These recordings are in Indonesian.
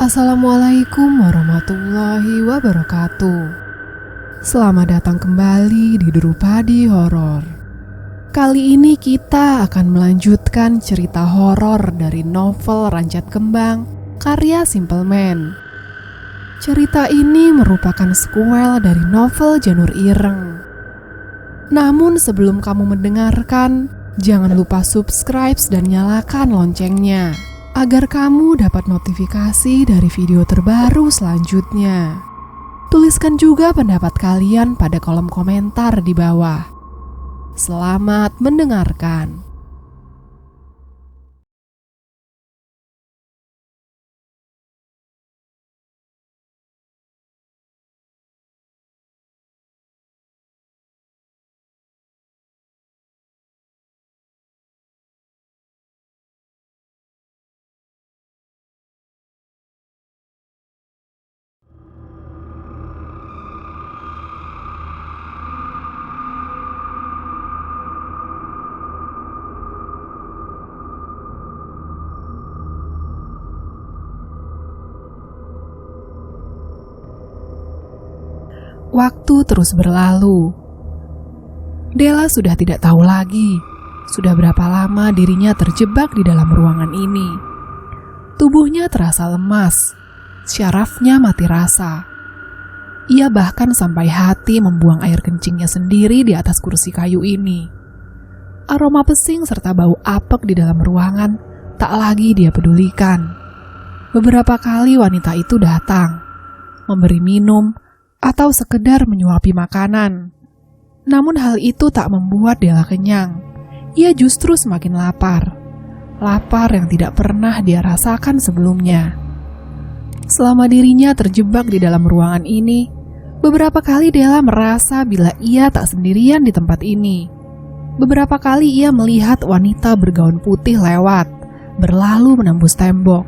Assalamualaikum warahmatullahi wabarakatuh. Selamat datang kembali di Drupadi Horor. Kali ini kita akan melanjutkan cerita horor dari novel Rancet Kembang karya Simple Man. Cerita ini merupakan sequel dari novel Janur Ireng. Namun sebelum kamu mendengarkan, jangan lupa subscribe dan nyalakan loncengnya agar kamu dapat notifikasi dari video terbaru selanjutnya. Tuliskan juga pendapat kalian pada kolom komentar di bawah. Selamat mendengarkan. Waktu terus berlalu. Della sudah tidak tahu lagi sudah berapa lama dirinya terjebak di dalam ruangan ini. Tubuhnya terasa lemas, syarafnya mati rasa. Ia bahkan sampai hati membuang air kencingnya sendiri di atas kursi kayu ini. Aroma pesing serta bau apek di dalam ruangan tak lagi dia pedulikan. Beberapa kali wanita itu datang, memberi minum, atau sekedar menyuapi makanan. Namun hal itu tak membuat Della kenyang. Ia justru semakin lapar. Lapar yang tidak pernah dia rasakan sebelumnya. Selama dirinya terjebak di dalam ruangan ini, beberapa kali Della merasa bila ia tak sendirian di tempat ini. Beberapa kali ia melihat wanita bergaun putih lewat, berlalu menembus tembok,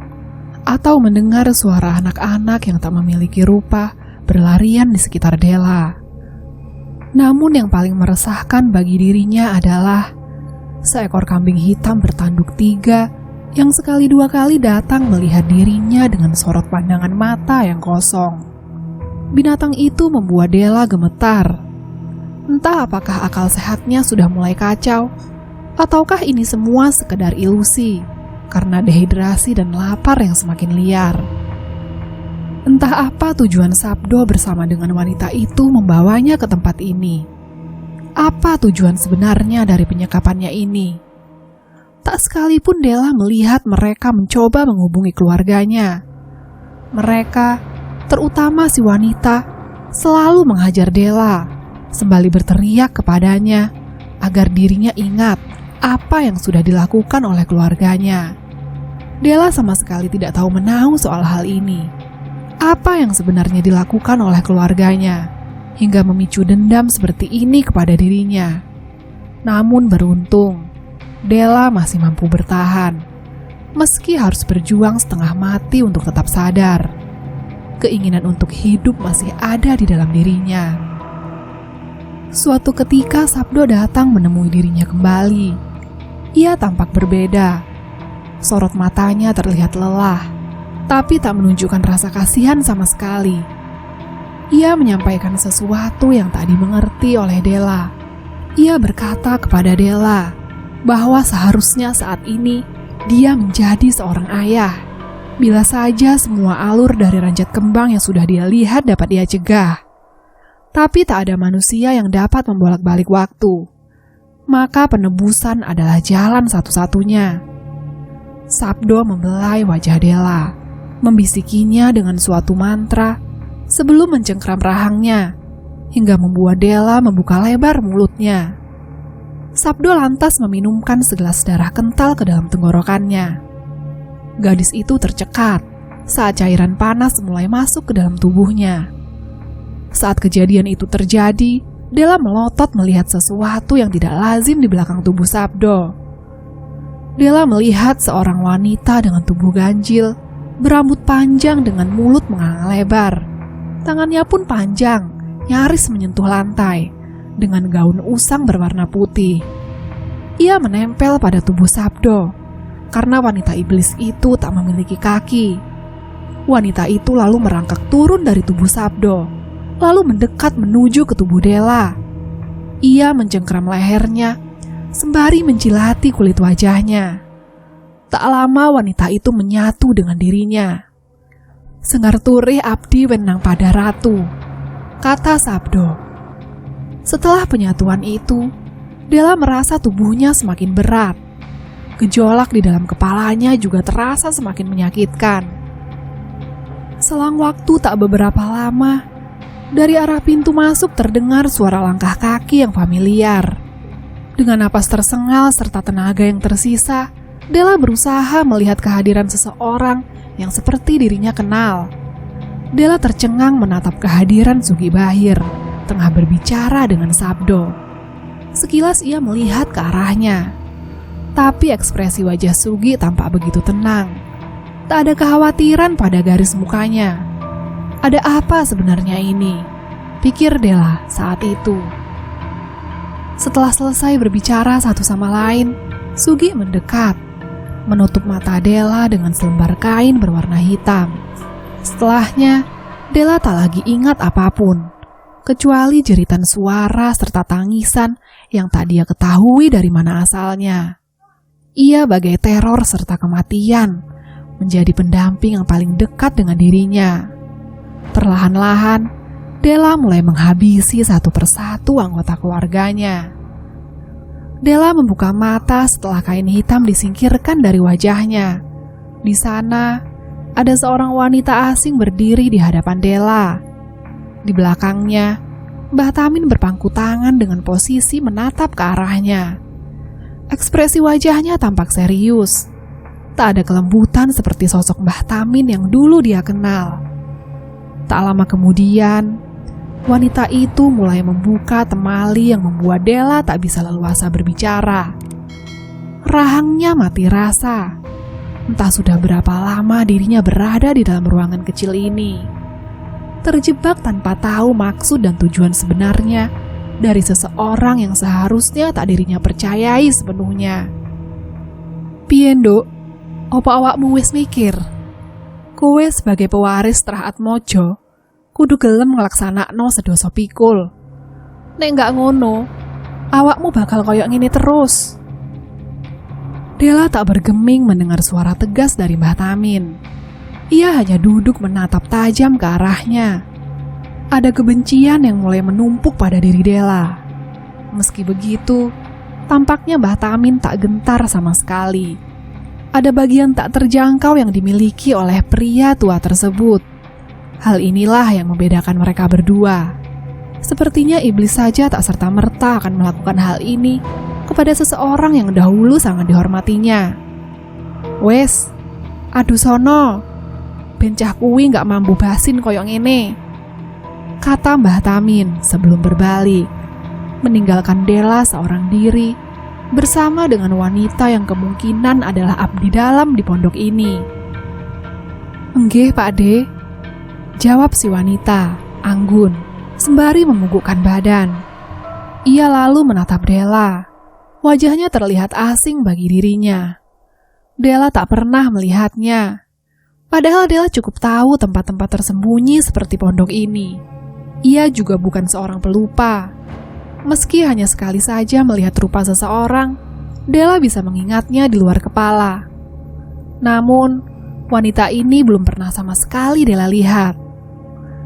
atau mendengar suara anak-anak yang tak memiliki rupa berlarian di sekitar Della. Namun yang paling meresahkan bagi dirinya adalah seekor kambing hitam bertanduk 3 yang sekali dua kali datang melihat dirinya dengan sorot pandangan mata yang kosong. Binatang itu membuat Della gemetar. Entah apakah akal sehatnya sudah mulai kacau, ataukah ini semua sekedar ilusi karena dehidrasi dan lapar yang semakin liar. Entah apa tujuan Sabdo bersama dengan wanita itu membawanya ke tempat ini. Apa tujuan sebenarnya dari penyekapannya ini? Tak sekalipun Della melihat mereka mencoba menghubungi keluarganya. Mereka, terutama si wanita, selalu menghajar Della, sembari berteriak kepadanya agar dirinya ingat apa yang sudah dilakukan oleh keluarganya. Della sama sekali tidak tahu menahu soal hal ini. Apa yang sebenarnya dilakukan oleh keluarganya hingga memicu dendam seperti ini kepada dirinya. Namun beruntung, Della masih mampu bertahan. Meski harus berjuang setengah mati untuk tetap sadar, keinginan untuk hidup masih ada di dalam dirinya. Suatu ketika Sabdo datang menemui dirinya kembali. Ia tampak berbeda. Sorot matanya terlihat lelah, tapi tak menunjukkan rasa kasihan sama sekali. Ia menyampaikan sesuatu yang tak dimengerti oleh Della. Ia berkata kepada Della bahwa seharusnya saat ini dia menjadi seorang ayah. Bila saja semua alur dari Rancet Kembang yang sudah dia lihat dapat dia cegah. Tapi tak ada manusia yang dapat membolak-balik waktu. Maka penebusan adalah jalan satu-satunya. Sabdo membelai wajah Della, membisikinya dengan suatu mantra sebelum mencengkram rahangnya, hingga membuat Della membuka lebar mulutnya. Sabdo lantas meminumkan segelas darah kental ke dalam tenggorokannya. Gadis itu tercekat saat cairan panas mulai masuk ke dalam tubuhnya. Saat kejadian itu terjadi, Della melotot melihat sesuatu yang tidak lazim di belakang tubuh Sabdo. Della melihat seorang wanita dengan tubuh ganjil, berambut panjang dengan mulut menganga lebar. Tangannya pun panjang, nyaris menyentuh lantai, dengan gaun usang berwarna putih. Ia menempel pada tubuh Sabdo, karena wanita iblis itu tak memiliki kaki. wanita itu lalu merangkak turun dari tubuh Sabdo, lalu mendekat menuju ke tubuh Della. Ia mencengkram lehernya, sembari menjilati kulit wajahnya. Tak lama wanita itu menyatu dengan dirinya. "Sengar turih abdi wenang pada ratu," kata Sabdo. Setelah penyatuan itu, Della merasa tubuhnya semakin berat. Gejolak di dalam kepalanya juga terasa semakin menyakitkan. Selang waktu tak beberapa lama, dari arah pintu masuk terdengar suara langkah kaki yang familiar. Dengan napas tersengal serta tenaga yang tersisa, Della berusaha melihat kehadiran seseorang yang seperti dirinya kenal. Della tercengang menatap kehadiran Sugi Bahir, tengah berbicara dengan Sabdo. Sekilas ia melihat ke arahnya, tapi ekspresi wajah Sugi tampak begitu tenang. Tak ada kekhawatiran pada garis mukanya. Ada apa sebenarnya ini? Pikir Della saat itu. Setelah selesai berbicara satu sama lain, Sugi mendekat, menutup mata Della dengan selembar kain berwarna hitam. Setelahnya, Della tak lagi ingat apapun, kecuali jeritan suara serta tangisan yang tak dia ketahui dari mana asalnya. Ia bagai teror serta kematian, menjadi pendamping yang paling dekat dengan dirinya. Perlahan-lahan, Della mulai menghabisi satu persatu anggota keluarganya. Della membuka mata setelah kain hitam disingkirkan dari wajahnya. Di sana, ada seorang wanita asing berdiri di hadapan Della. Di belakangnya, Mbah Tamin berpangku tangan dengan posisi menatap ke arahnya. Ekspresi wajahnya tampak serius. Tak ada kelembutan seperti sosok Mbah Tamin yang dulu dia kenal. Tak lama kemudian, wanita itu mulai membuka temali yang membuat Della tak bisa leluasa berbicara. Rahangnya mati rasa. Entah sudah berapa lama dirinya berada di dalam ruangan kecil ini, terjebak tanpa tahu maksud dan tujuan sebenarnya dari seseorang yang seharusnya tak dirinya percayai sepenuhnya. "Piye, Nduk? Apa awakmu wis mikir? Kowe sebagai pewaris Trahat Mojo kudu gelem nglaksanakno sedasa pikul. Nek nggak ngono, awakmu bakal koyok ngene terus." Della tak bergeming mendengar suara tegas dari Mbah Tamin. Ia hanya duduk menatap tajam ke arahnya. Ada kebencian yang mulai menumpuk pada diri Della. Meski begitu, tampaknya Mbah Tamin tak gentar sama sekali. Ada bagian tak terjangkau yang dimiliki oleh pria tua tersebut. Hal inilah yang membedakan mereka berdua. Sepertinya iblis saja tak serta-merta akan melakukan hal ini kepada seseorang yang dahulu sangat dihormatinya. "Wes, adu sono, bencah kuwi gak mampu basin koyok ngene," kata Mbah Tamin sebelum berbalik, meninggalkan Della seorang diri bersama dengan wanita yang kemungkinan adalah abdi dalam di pondok ini. "Enggih, Pak De," jawab si wanita, anggun, sembari memugukkan badan. Ia lalu menatap Della. Wajahnya terlihat asing bagi dirinya. Della tak pernah melihatnya. Padahal Della cukup tahu tempat-tempat tersembunyi seperti pondok ini. Ia juga bukan seorang pelupa. Meski hanya sekali saja melihat rupa seseorang, Della bisa mengingatnya di luar kepala. Namun, wanita ini belum pernah sama sekali Della lihat.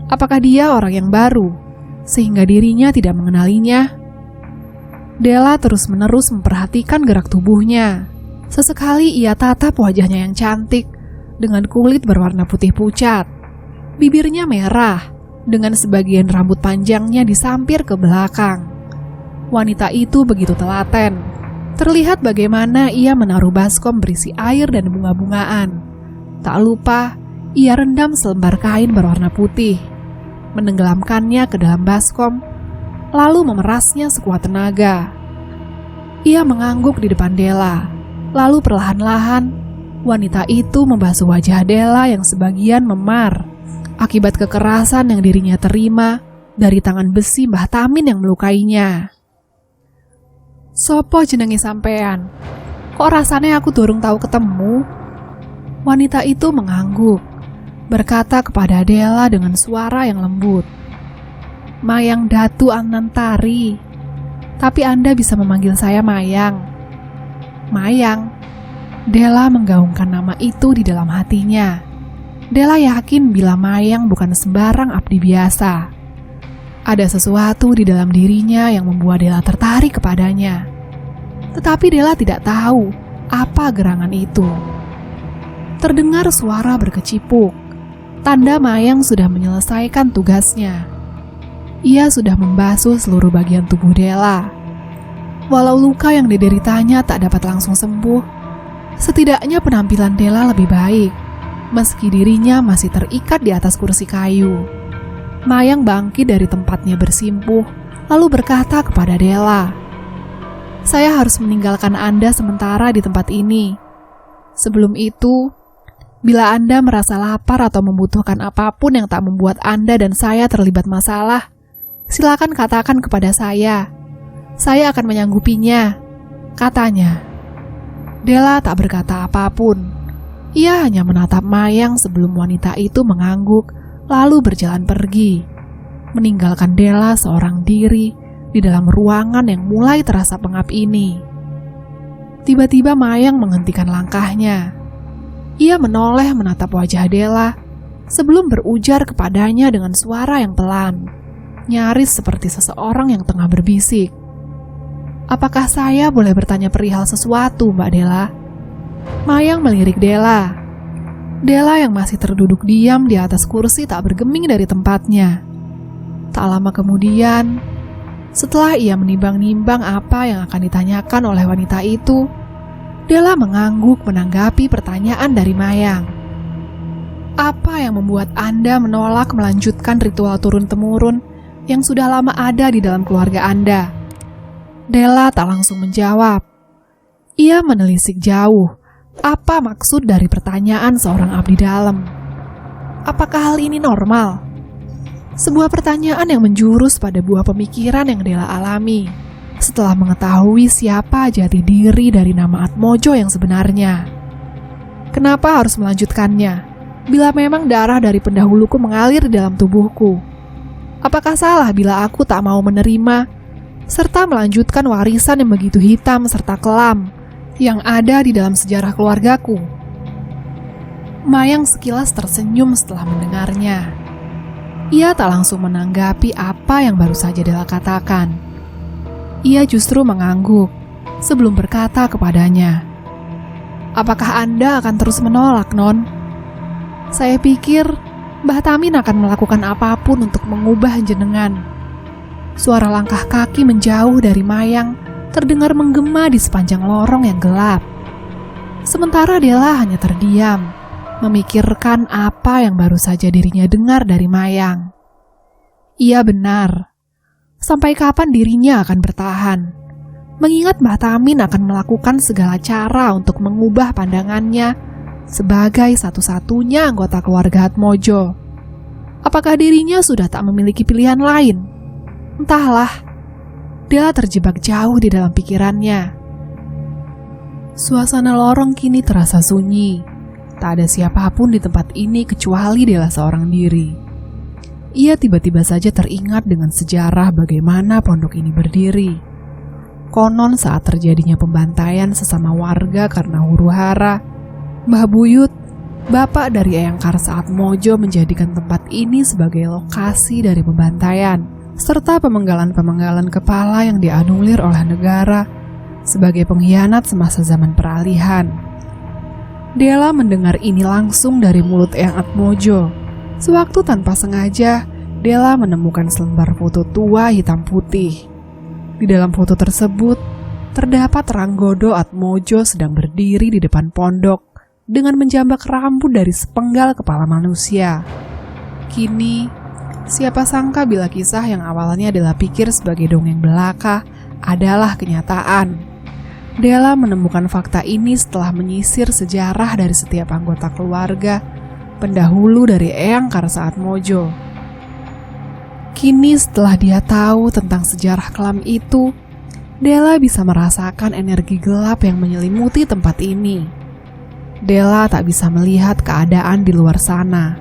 Apakah dia orang yang baru, sehingga dirinya tidak mengenalinya? Della terus-menerus memperhatikan gerak tubuhnya. Sesekali ia tatap wajahnya yang cantik, dengan kulit berwarna putih pucat. Bibirnya merah, dengan sebagian rambut panjangnya disampir ke belakang. Wanita itu begitu telaten. Terlihat bagaimana ia menaruh baskom berisi air dan bunga-bungaan. Tak lupa, ia rendam selembar kain berwarna putih, menenggelamkannya ke dalam baskom, lalu memerasnya sekuat tenaga. Ia mengangguk di depan Della, lalu perlahan-lahan wanita itu membasuh wajah Della yang sebagian memar akibat kekerasan yang dirinya terima dari tangan besi Mbah Tamin yang melukainya. "Sopo jenenge sampean? Kok rasanya aku durung tahu ketemu?" Wanita itu mengangguk. berkata kepada Della dengan suara yang lembut, "Mayang Datu Anantari, tapi Anda bisa memanggil saya Mayang." Mayang. Della menggaungkan nama itu di dalam hatinya. Della yakin bila Mayang bukan sembarang abdi biasa. Ada sesuatu di dalam dirinya yang membuat Della tertarik kepadanya. Tetapi Della tidak tahu apa gerangan itu. Terdengar suara berkecipuk, tanda Mayang sudah menyelesaikan tugasnya. Ia sudah membasuh seluruh bagian tubuh Della. Walau luka yang dideritanya tak dapat langsung sembuh, setidaknya penampilan Della lebih baik, meski dirinya masih terikat di atas kursi kayu. Mayang bangkit dari tempatnya bersimpuh, lalu berkata kepada Della, "Saya harus meninggalkan Anda sementara di tempat ini. Sebelum itu, bila Anda merasa lapar atau membutuhkan apapun yang tak membuat Anda dan saya terlibat masalah, silakan katakan kepada saya. Saya akan menyanggupinya," katanya. Della tak berkata apapun. Ia hanya menatap Mayang sebelum wanita itu mengangguk, lalu berjalan pergi, meninggalkan Della seorang diri di dalam ruangan yang mulai terasa pengap ini. Tiba-tiba Mayang menghentikan langkahnya. Ia menoleh menatap wajah Della sebelum berujar kepadanya dengan suara yang pelan, nyaris seperti seseorang yang tengah berbisik. "Apakah saya boleh bertanya perihal sesuatu, Mbak Della?" Mayang melirik Della. Della yang masih terduduk diam di atas kursi tak bergeming dari tempatnya. Tak lama kemudian, setelah ia menimbang-nimbang apa yang akan ditanyakan oleh wanita itu, Della mengangguk menanggapi pertanyaan dari Mayang. "Apa yang membuat Anda menolak melanjutkan ritual turun-temurun yang sudah lama ada di dalam keluarga Anda?" Della tak langsung menjawab. Ia menelisik jauh. Apa maksud dari pertanyaan seorang abdi dalam? Apakah hal ini normal? Sebuah pertanyaan yang menjurus pada buah pemikiran yang Della alami setelah mengetahui siapa jati diri dari nama Atmojo yang sebenarnya. Kenapa harus melanjutkannya bila memang darah dari pendahuluku mengalir di dalam tubuhku? Apakah salah bila aku tak mau menerima serta melanjutkan warisan yang begitu hitam serta kelam yang ada di dalam sejarah keluargaku? Mayang sekilas tersenyum setelah mendengarnya. Ia tak langsung menanggapi apa yang baru saja Della katakan. Ia justru mengangguk sebelum berkata kepadanya, "Apakah Anda akan terus menolak, Non? Saya pikir Mbah Tamin akan melakukan apapun untuk mengubah jenengan." Suara langkah kaki menjauh dari Mayang terdengar menggema di sepanjang lorong yang gelap. Sementara Della hanya terdiam, memikirkan apa yang baru saja dirinya dengar dari Mayang. Ia benar. Sampai kapan dirinya akan bertahan? Mengingat Mbah Tamin akan melakukan segala cara untuk mengubah pandangannya sebagai satu-satunya anggota keluarga Atmojo. Apakah dirinya sudah tak memiliki pilihan lain? Entahlah. Della terjebak jauh di dalam pikirannya. Suasana lorong kini terasa sunyi. Tak ada siapapun di tempat ini kecuali Della seorang diri. Ia tiba-tiba saja teringat dengan sejarah bagaimana pondok ini berdiri. Konon saat terjadinya pembantaian sesama warga karena huru-hara, Mbah Buyut, bapak dari Eyang Karsa Atmojo, menjadikan tempat ini sebagai lokasi dari pembantaian serta pemenggalan-pemenggalan kepala yang dianulir oleh negara sebagai pengkhianat semasa zaman peralihan. Della mendengar ini langsung dari mulut Eyang Atmojo. Sewaktu tanpa sengaja, Della menemukan selembar foto tua hitam putih. Di dalam foto tersebut, terdapat Ranggodo Atmojo sedang berdiri di depan pondok dengan menjambak rambut dari sepenggal kepala manusia. Kini, siapa sangka bila kisah yang awalnya Della pikir sebagai dongeng belaka adalah kenyataan. Della menemukan fakta ini setelah menyisir sejarah dari setiap anggota keluarga pendahulu dari Eyang Karsa Atmojo. Kini setelah dia tahu tentang sejarah kelam itu, Della bisa merasakan energi gelap yang menyelimuti tempat ini. Della tak bisa melihat keadaan di luar sana.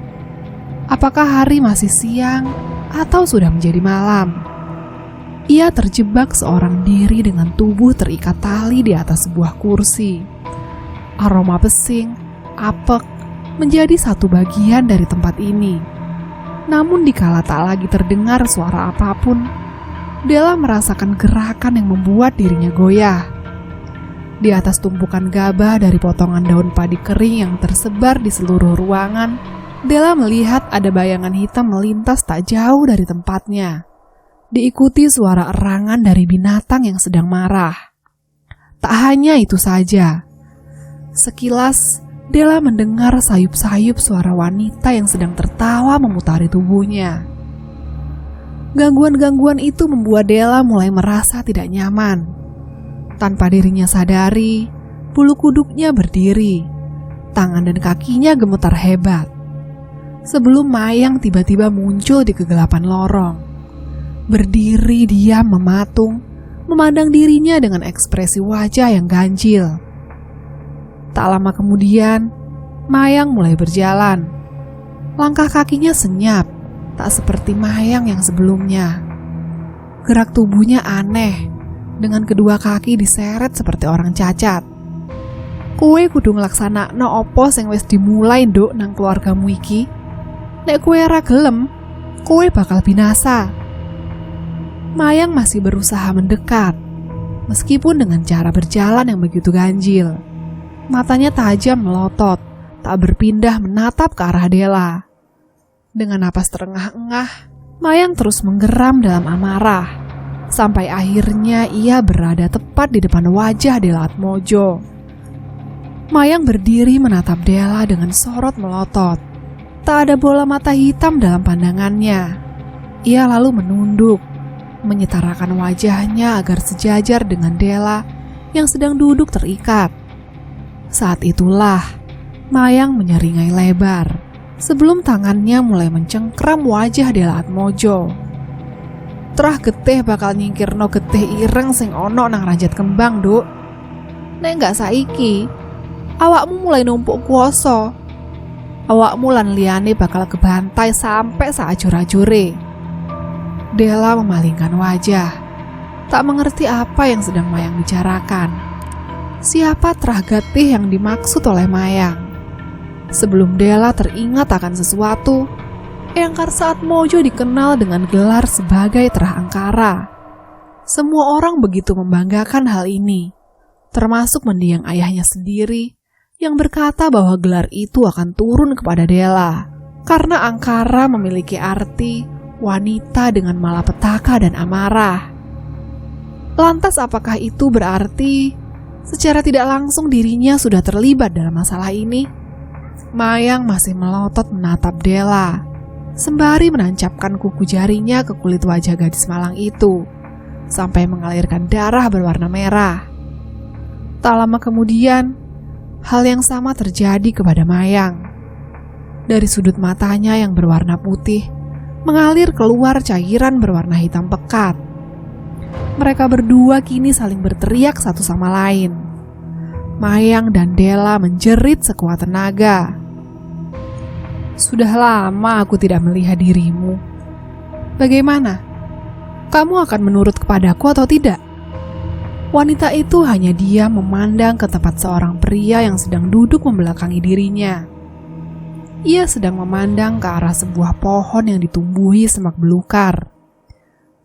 Apakah hari masih siang atau sudah menjadi malam? Ia terjebak seorang diri dengan tubuh terikat tali di atas sebuah kursi. Aroma pesing, apek menjadi satu bagian dari tempat ini. Namun dikala tak lagi terdengar suara apapun, Della merasakan gerakan yang membuat dirinya goyah. Di atas tumpukan gabah dari potongan daun padi kering yang tersebar di seluruh ruangan, Della melihat ada bayangan hitam melintas tak jauh dari tempatnya. Diikuti suara erangan dari binatang yang sedang marah. Tak hanya itu saja. Sekilas, Della mendengar sayup-sayup suara wanita yang sedang tertawa memutari tubuhnya. Gangguan-gangguan itu membuat Della mulai merasa tidak nyaman. Tanpa dirinya sadari, bulu kuduknya berdiri. Tangan dan kakinya gemetar hebat. Sebelum Mayang tiba-tiba muncul di kegelapan lorong. Berdiri diam mematung, memandang dirinya dengan ekspresi wajah yang ganjil. Tak lama kemudian, Mayang mulai berjalan. Langkah kakinya senyap, tak seperti Mayang yang sebelumnya. Gerak tubuhnya aneh, dengan kedua kaki diseret seperti orang cacat. Kowe kudu nglaksanakno opo sing wis dimulai nduk nang keluargamu iki. Nek kowe ora gelem, kowe bakal binasa. Mayang masih berusaha mendekat, meskipun dengan cara berjalan yang begitu ganjil. Matanya tajam melotot, tak berpindah menatap ke arah Della. Dengan napas terengah-engah, Mayang terus menggeram dalam amarah, sampai akhirnya ia berada tepat di depan wajah Della Atmojo. Mayang berdiri menatap Della dengan sorot melotot. Tak ada bola mata hitam dalam pandangannya. Ia lalu menunduk, menyetarakan wajahnya agar sejajar dengan Della yang sedang duduk terikat. Saat itulah Mayang menyeringai lebar sebelum tangannya mulai mencengkram wajah Della Atmojo. Trah getih bakal nyingkirno getih ireng sing ono nang ranjat kembang, Duk. Nek gak saiki, awakmu mulai numpuk kuoso. Awakmu lan liyane bakal kebantai sampai saajur-ajure. Della memalingkan wajah, tak mengerti apa yang sedang Mayang bicarakan. Siapa Trah Getih yang dimaksud oleh Mayang? Sebelum Della teringat akan sesuatu, Eyang Karsa Atmojo dikenal dengan gelar sebagai Trah Angkara. Semua orang begitu membanggakan hal ini, termasuk mendiang ayahnya sendiri yang berkata bahwa gelar itu akan turun kepada Della karena Angkara memiliki arti wanita dengan malapetaka dan amarah. Lantas apakah itu berarti secara tidak langsung dirinya sudah terlibat dalam masalah ini? Mayang masih melotot menatap Della, sembari menancapkan kuku jarinya ke kulit wajah gadis malang itu, sampai mengalirkan darah berwarna merah. Tak lama kemudian, hal yang sama terjadi kepada Mayang. Dari sudut matanya yang berwarna putih, mengalir keluar cairan berwarna hitam pekat. Mereka berdua kini saling berteriak satu sama lain. Mayang dan Della menjerit sekuat tenaga. Sudah lama aku tidak melihat dirimu. Bagaimana? Kamu akan menurut kepadaku atau tidak? Wanita itu hanya diam memandang ke tempat seorang pria yang sedang duduk membelakangi dirinya. Ia sedang memandang ke arah sebuah pohon yang ditumbuhi semak belukar.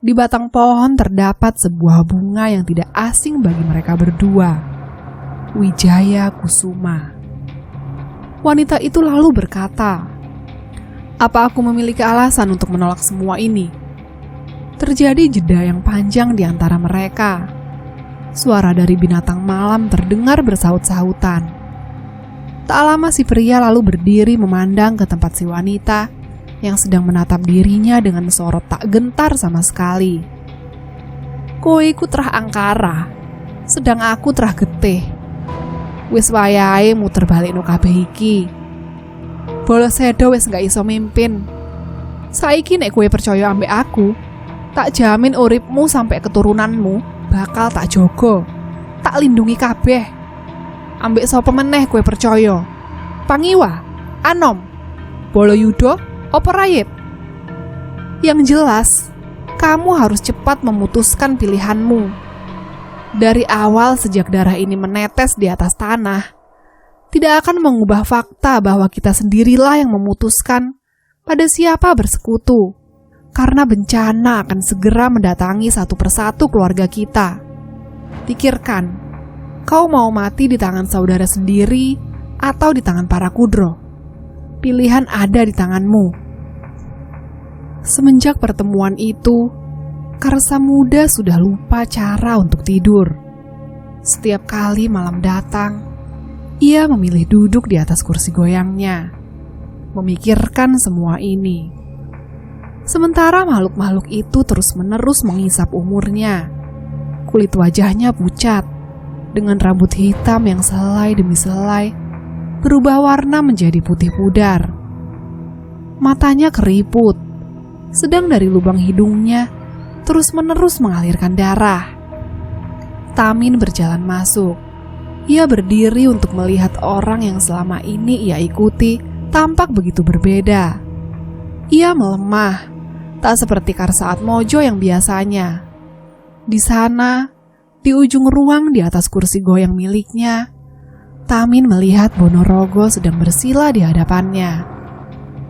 Di batang pohon terdapat sebuah bunga yang tidak asing bagi mereka berdua. Wijaya Kusuma. Wanita itu lalu berkata, "Apa aku memiliki alasan untuk menolak semua ini?" Terjadi jeda yang panjang di antara mereka. Suara dari binatang malam terdengar bersaut-sautan. Tak lama si pria lalu berdiri memandang ke tempat si wanita yang sedang menatap dirinya dengan sorot tak gentar sama sekali. "Kowe iku Trah Angkara, sedang aku Trah Getih. Wis wayahe muter balik no kabeh iki. Bolos sedo wis gak iso mimpin. Saiki nek kowe percaya ambek aku, tak jamin uripmu sampai keturunanmu bakal tak jogo, tak lindungi kabeh. Ambek sapa meneh kowe percaya? Pangiwa, Anom, Bolo Yudo, Oporayep. Yang jelas, kamu harus cepat memutuskan pilihanmu. Dari awal sejak darah ini menetes di atas tanah, tidak akan mengubah fakta bahwa kita sendirilah yang memutuskan pada siapa bersekutu, karena bencana akan segera mendatangi satu persatu keluarga kita. Pikirkan, kau mau mati di tangan saudara sendiri atau di tangan para kudro? Pilihan ada di tanganmu. Semenjak pertemuan itu, Karsa muda sudah lupa cara untuk tidur. Setiap kali malam datang, ia memilih duduk di atas kursi goyangnya, memikirkan semua ini. Sementara makhluk-makhluk itu terus-menerus mengisap umurnya. Kulit wajahnya pucat, dengan rambut hitam yang selai demi selai berubah warna menjadi putih pudar. Matanya keriput, sedang dari lubang hidungnya terus-menerus mengalirkan darah. Tamin berjalan masuk. Ia berdiri untuk melihat orang yang selama ini ia ikuti tampak begitu berbeda. Ia melemah, tak seperti Karsa Atmojo yang biasanya. Di sana, di ujung ruang di atas kursi goyang miliknya, Tamin melihat Bonorogo sedang bersila di hadapannya.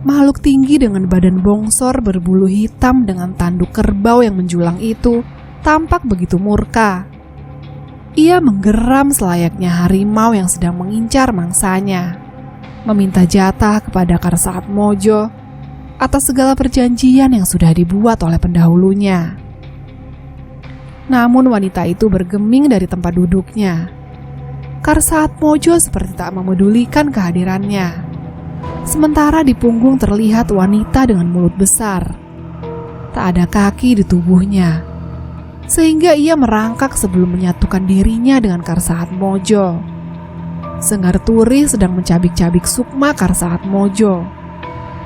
Makhluk tinggi dengan badan bongsor berbulu hitam dengan tanduk kerbau yang menjulang itu tampak begitu murka. Ia menggeram selayaknya harimau yang sedang mengincar mangsanya, meminta jatah kepada Karsa Atmojo atas segala perjanjian yang sudah dibuat oleh pendahulunya. Namun wanita itu bergeming dari tempat duduknya. Karsa Atmojo seperti tak memedulikan kehadirannya. Sementara di punggung terlihat wanita dengan mulut besar. Tak ada kaki di tubuhnya, sehingga ia merangkak sebelum menyatukan dirinya dengan Karsa Atmojo. Senggar turi sedang mencabik-cabik sukma Karsa Atmojo.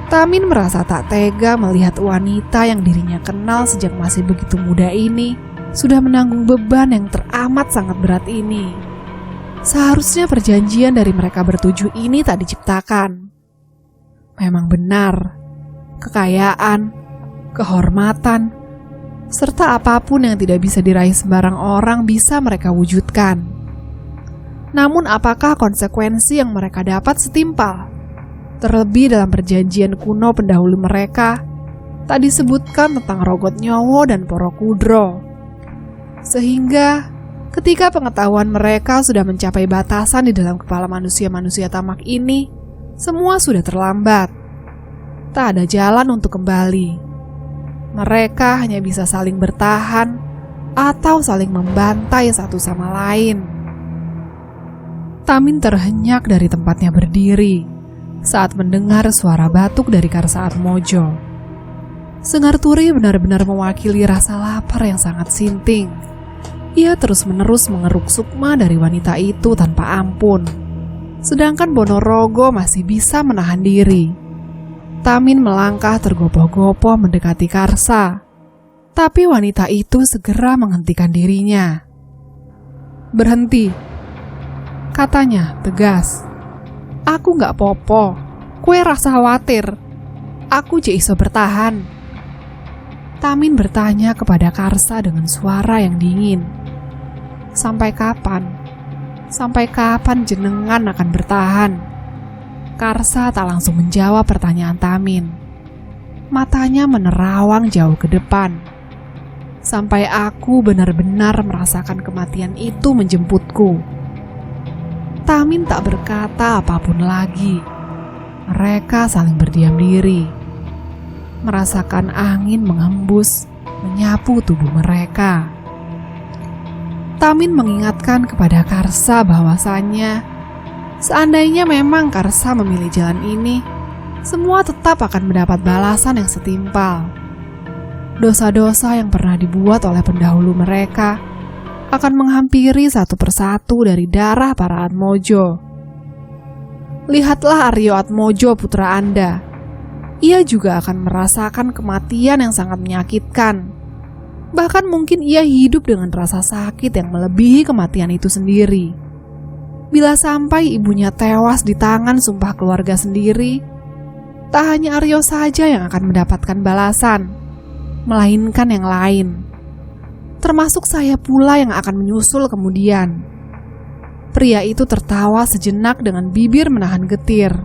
Tamin merasa tak tega melihat wanita yang dirinya kenal sejak masih begitu muda ini sudah menanggung beban yang teramat sangat berat ini. Seharusnya perjanjian dari mereka bertujuh ini tak diciptakan. Memang benar, kekayaan, kehormatan, serta apapun yang tidak bisa diraih sembarang orang bisa mereka wujudkan. Namun apakah konsekuensi yang mereka dapat setimpal? Terlebih dalam perjanjian kuno pendahulu mereka, tak disebutkan tentang Rogot Nyowo dan Poro Kudro. Sehingga ketika pengetahuan mereka sudah mencapai batasan di dalam kepala manusia-manusia tamak ini, semua sudah terlambat. Tak ada jalan untuk kembali. Mereka hanya bisa saling bertahan atau saling membantai satu sama lain. Tamin terhenyak dari tempatnya berdiri saat mendengar suara batuk dari Karsa Atmojo. Senggar turi benar-benar mewakili rasa lapar yang sangat sinting. Ia terus-menerus mengeruk sukma dari wanita itu tanpa ampun. Sedangkan Bonorogo masih bisa menahan diri. Tamin melangkah tergopoh-gopoh mendekati Karsa. Tapi wanita itu segera menghentikan dirinya. "Berhenti," katanya tegas. "Aku gak popo, kue rasa khawatir. Aku je iso bertahan." Tamin bertanya kepada Karsa dengan suara yang dingin. "Sampai kapan? Sampai kapan jenengan akan bertahan?" Karsa tak langsung menjawab pertanyaan Tamin. Matanya menerawang jauh ke depan. "Sampai aku benar-benar merasakan kematian itu menjemputku." Tamin tak berkata apapun lagi. Mereka saling berdiam diri, merasakan angin menghembus, menyapu tubuh mereka. Tamin mengingatkan kepada Karsa bahwasannya seandainya memang Karsa memilih jalan ini, semua tetap akan mendapat balasan yang setimpal. Dosa-dosa yang pernah dibuat oleh pendahulu mereka akan menghampiri satu persatu dari darah para Atmojo. Lihatlah Aryo Atmojo putra Anda. Ia juga akan merasakan kematian yang sangat menyakitkan. Bahkan mungkin ia hidup dengan rasa sakit yang melebihi kematian itu sendiri. Bila sampai ibunya tewas di tangan sumpah keluarga sendiri, Tak hanya Aryo saja yang akan mendapatkan balasan, melainkan yang lain. Termasuk saya pula yang akan menyusul kemudian. Pria itu tertawa sejenak dengan bibir menahan getir.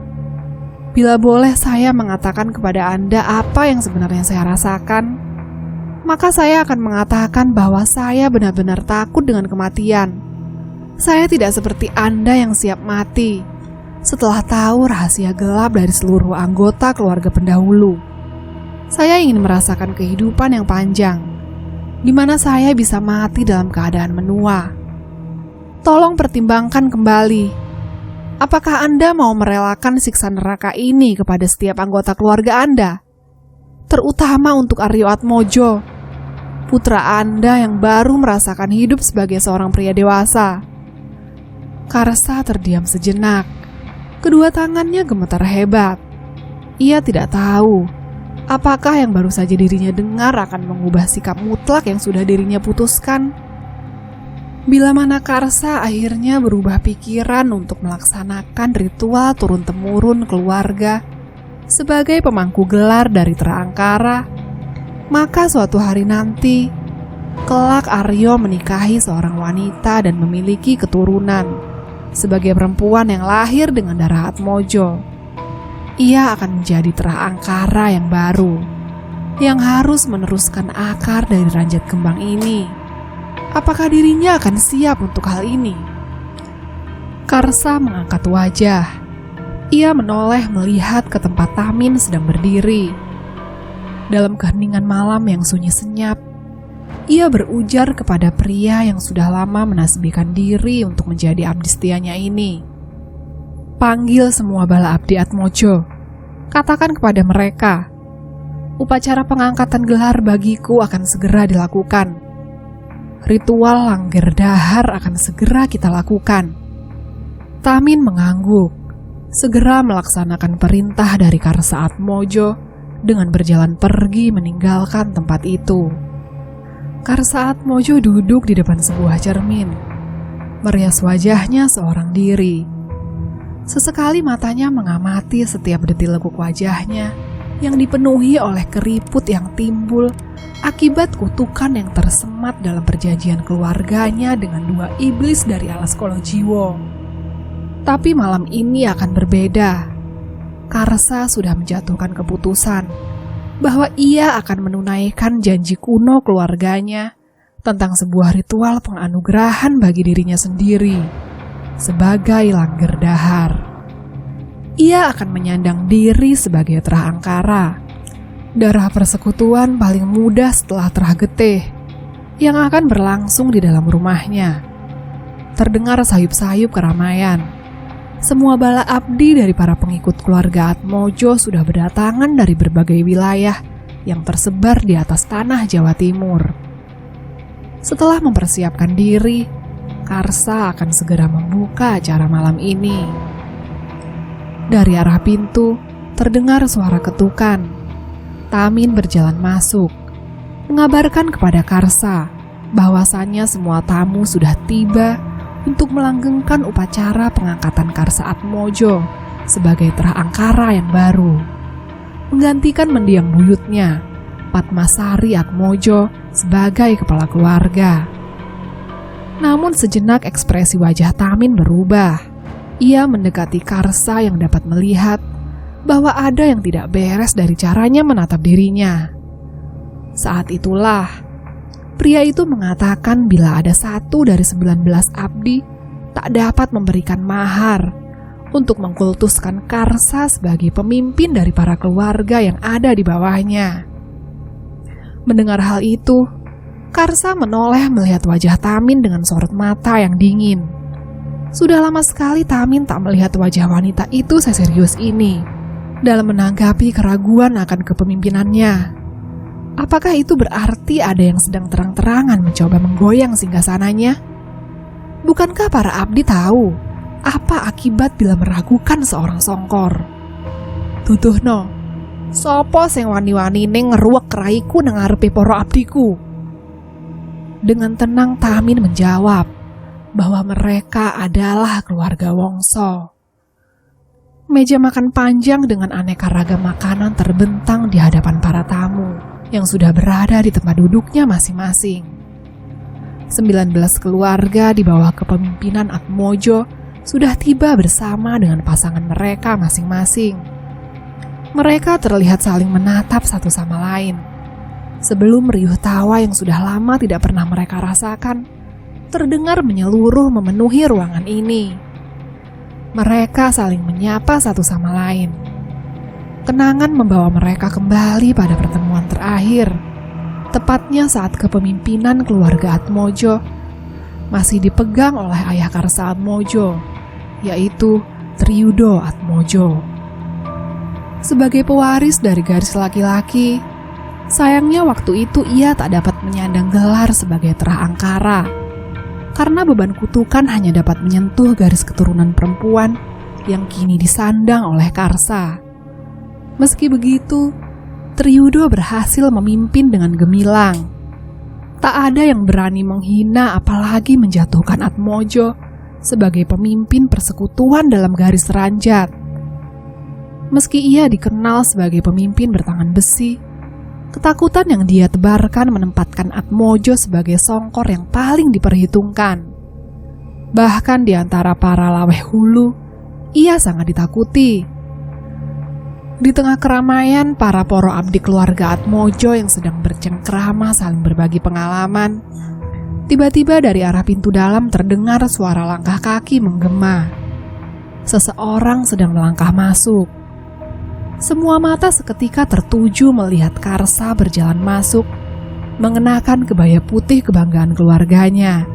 Bila boleh saya mengatakan kepada Anda apa yang sebenarnya saya rasakan, maka saya akan mengatakan bahwa saya benar-benar takut dengan kematian. Saya tidak seperti Anda yang siap mati setelah tahu rahasia gelap dari seluruh anggota keluarga pendahulu. Saya ingin merasakan kehidupan yang panjang, di mana saya bisa mati dalam keadaan menua. Tolong pertimbangkan kembali. Apakah Anda mau merelakan siksa neraka ini kepada setiap anggota keluarga Anda? Terutama untuk Aryo Atmojo, putra Anda yang baru merasakan hidup sebagai seorang pria dewasa. Karsa terdiam sejenak. Kedua tangannya gemetar hebat. Ia tidak tahu apakah yang baru saja dirinya dengar akan mengubah sikap mutlak yang sudah dirinya putuskan. Bila mana Karsa akhirnya berubah pikiran untuk melaksanakan ritual turun-temurun keluarga sebagai pemangku gelar dari Terangkara, maka suatu hari nanti, kelak Aryo menikahi seorang wanita dan memiliki keturunan sebagai perempuan yang lahir dengan darah Atmojo. Ia akan menjadi Terangkara yang baru, yang harus meneruskan akar dari ranjat kembang ini. Apakah dirinya akan siap untuk hal ini? Karsa mengangkat wajah. Ia menoleh melihat ke tempat Tamin sedang berdiri. Dalam keheningan malam yang sunyi senyap, ia berujar kepada pria yang sudah lama menasbihkan diri untuk menjadi abdi setianya ini. Panggil semua bala abdi Atmojo. Katakan kepada mereka, upacara pengangkatan gelar bagiku akan segera dilakukan. Ritual Langger Dahar akan segera kita lakukan. Tamin mengangguk, segera melaksanakan perintah dari Karsa Atmojo dengan berjalan pergi meninggalkan tempat itu. Karsa Atmojo duduk di depan sebuah cermin, merias wajahnya seorang diri. Sesekali matanya mengamati setiap detil lekuk wajahnya yang dipenuhi oleh keriput yang timbul akibat kutukan yang tersemat dalam perjanjian keluarganya dengan dua iblis dari alas Kolojiwo. Tapi malam ini akan berbeda. Karsa sudah menjatuhkan keputusan bahwa ia akan menunaikan janji kuno keluarganya tentang sebuah ritual penganugerahan bagi dirinya sendiri sebagai Langger Dahar. Ia akan menyandang diri sebagai Terangkara, darah persekutuan paling muda setelah Terah Getih, yang akan berlangsung di dalam rumahnya. Terdengar sayup-sayup keramaian. Semua bala abdi dari para pengikut keluarga Atmojo sudah berdatangan dari berbagai wilayah yang tersebar di atas tanah Jawa Timur. Setelah mempersiapkan diri, Karsa akan segera membuka acara malam ini. Dari arah pintu, terdengar suara ketukan. Tamin berjalan masuk, mengabarkan kepada Karsa bahwasannya semua tamu sudah tiba untuk melanggengkan upacara pengangkatan Karsa Atmojo sebagai Terangkara yang baru, menggantikan mendiang buyutnya, Padmasari Atmojo, sebagai kepala keluarga. Namun sejenak ekspresi wajah Tamin berubah. Ia mendekati Karsa yang dapat melihat bahwa ada yang tidak beres dari caranya menatap dirinya. Saat itulah, pria itu mengatakan bila ada satu dari 19 abdi tak dapat memberikan mahar untuk mengkultuskan Karsa sebagai pemimpin dari para keluarga yang ada di bawahnya. Mendengar hal itu, Karsa menoleh melihat wajah Tamin dengan sorot mata yang dingin. Sudah lama sekali Tamin tak melihat wajah wanita itu seserius ini dalam menanggapi keraguan akan kepemimpinannya. Apakah itu berarti ada yang sedang terang-terangan mencoba menggoyang singgasananya? Bukankah para abdi tahu apa akibat bila meragukan seorang songkor? Tutuhno, sopo sing wani-wani ning ngeruwek raiku nang ngarepe para abdiku? Dengan tenang Tamin menjawab bahwa mereka adalah keluarga Wongso. Meja makan panjang dengan aneka ragam makanan terbentang di hadapan para tamu yang sudah berada di tempat duduknya masing-masing. 19 keluarga di bawah kepemimpinan Atmojo sudah tiba bersama dengan pasangan mereka masing-masing. Mereka terlihat saling menatap satu sama lain. Sebelum riuh tawa yang sudah lama tidak pernah mereka rasakan terdengar menyeluruh memenuhi ruangan ini. Mereka saling menyapa satu sama lain. Kenangan membawa mereka kembali pada pertemuan terakhir, tepatnya saat kepemimpinan keluarga Atmojo masih dipegang oleh ayah Karsa Atmojo, yaitu Triyudo Atmojo. Sebagai pewaris dari garis laki-laki, sayangnya waktu itu ia tak dapat menyandang gelar sebagai Terah Angkara, karena beban kutukan hanya dapat menyentuh garis keturunan perempuan yang kini disandang oleh Karsa. Meski begitu, Triyudo berhasil memimpin dengan gemilang. Tak ada yang berani menghina apalagi menjatuhkan Atmojo sebagai pemimpin persekutuan dalam garis ranjat. Meski ia dikenal sebagai pemimpin bertangan besi, ketakutan yang dia tebarkan menempatkan Atmojo sebagai songkor yang paling diperhitungkan. Bahkan di antara para laweh hulu, ia sangat ditakuti. Di tengah keramaian, para poro abdi keluarga Atmojo yang sedang bercengkrama saling berbagi pengalaman, tiba-tiba dari arah pintu dalam terdengar suara langkah kaki menggema. Seseorang sedang melangkah masuk. Semua mata seketika tertuju melihat Karsa berjalan masuk, mengenakan kebaya putih kebanggaan keluarganya,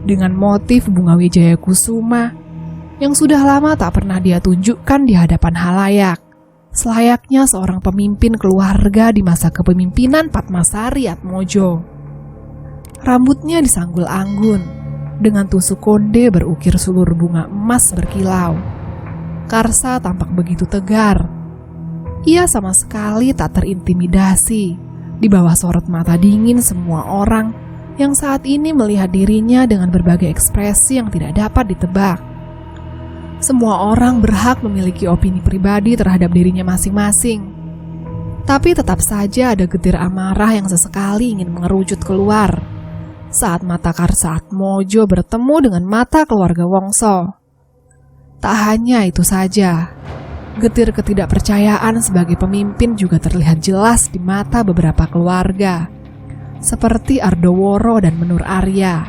dengan motif bunga wijaya kusuma yang sudah lama tak pernah dia tunjukkan di hadapan halayak, selayaknya seorang pemimpin keluarga di masa kepemimpinan Padmasari Atmojo. Rambutnya disanggul anggun, dengan tusuk konde berukir sulur bunga emas berkilau. Karsa tampak begitu tegar. Ia sama sekali tak terintimidasi di bawah sorot mata dingin semua orang yang saat ini melihat dirinya dengan berbagai ekspresi yang tidak dapat ditebak. Semua orang berhak memiliki opini pribadi terhadap dirinya masing-masing. Tapi tetap saja ada getir amarah yang sesekali ingin mengerucut keluar saat mata Karsa Atmojo bertemu dengan mata keluarga Wongso. Tak hanya itu saja, getir ketidakpercayaan sebagai pemimpin juga terlihat jelas di mata beberapa keluarga, seperti Ardoworo dan Menur Arya.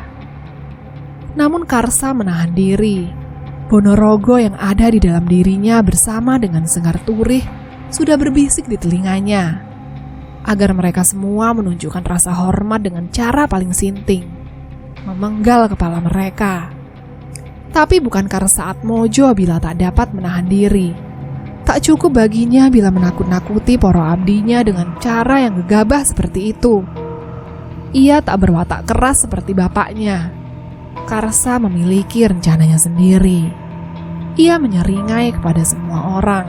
Namun Karsa menahan diri. Ponorogo yang ada di dalam dirinya bersama dengan Senggar Turih sudah berbisik di telinganya, agar mereka semua menunjukkan rasa hormat dengan cara paling sinting, memenggal kepala mereka. Tapi bukan Karsa Atmojo bila tak dapat menahan diri. Tak cukup baginya bila menakut-nakuti poro abdinya dengan cara yang gegabah seperti itu. Ia tak berwatak keras seperti bapaknya. Karsa memiliki rencananya sendiri. Ia menyeringai kepada semua orang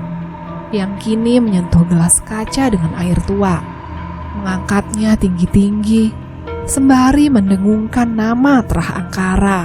yang kini menyentuh gelas kaca dengan air tua, mengangkatnya tinggi-tinggi sembari mendengungkan nama Terah Angkara.